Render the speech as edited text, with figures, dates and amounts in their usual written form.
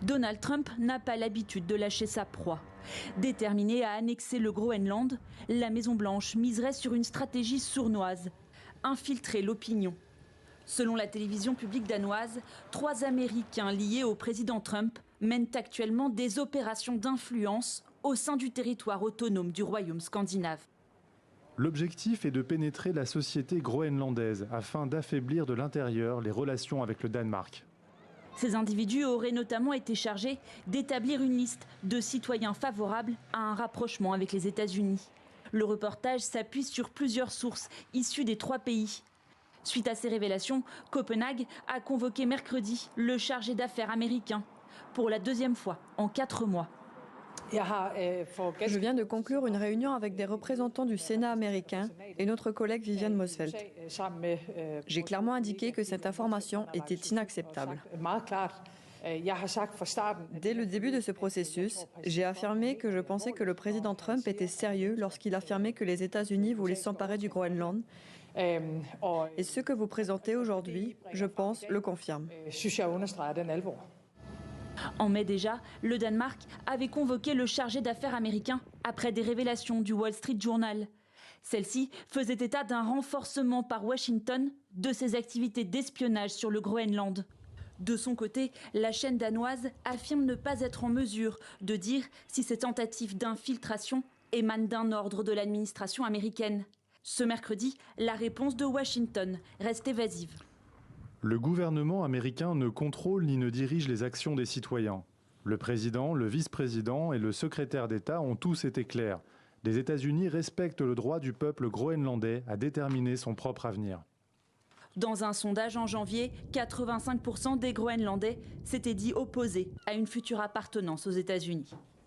Donald Trump n'a pas l'habitude de lâcher sa proie. Déterminé à annexer le Groenland, la Maison-Blanche miserait sur une stratégie sournoise, infiltrer l'opinion. Selon la télévision publique danoise, 3 Américains liés au président Trump mènent actuellement des opérations d'influence au sein du territoire autonome du royaume scandinave. L'objectif est de pénétrer la société groenlandaise afin d'affaiblir de l'intérieur les relations avec le Danemark. Ces individus auraient notamment été chargés d'établir une liste de citoyens favorables à un rapprochement avec les États-Unis. Le reportage s'appuie sur plusieurs sources issues des 3 pays. Suite à ces révélations, Copenhague a convoqué mercredi le chargé d'affaires américain pour la 2e fois en 4 mois. Je viens de conclure une réunion avec des représentants du Sénat américain et notre collègue Viviane Mosfeld. J'ai clairement indiqué que cette information était inacceptable. Dès le début de ce processus, j'ai affirmé que je pensais que le président Trump était sérieux lorsqu'il affirmait que les États-Unis voulaient s'emparer du Groenland. Et ce que vous présentez aujourd'hui, je pense, le confirme. En mai déjà, le Danemark avait convoqué le chargé d'affaires américain après des révélations du Wall Street Journal. Celle-ci faisait état d'un renforcement par Washington de ses activités d'espionnage sur le Groenland. De son côté, la chaîne danoise affirme ne pas être en mesure de dire si ces tentatives d'infiltration émanent d'un ordre de l'administration américaine. Ce mercredi, la réponse de Washington reste évasive. Le gouvernement américain ne contrôle ni ne dirige les actions des citoyens. Le président, le vice-président et le secrétaire d'État ont tous été clairs. Les États-Unis respectent le droit du peuple groenlandais à déterminer son propre avenir. Dans un sondage en janvier, 85% des Groenlandais s'étaient dit opposés à une future appartenance aux États-Unis.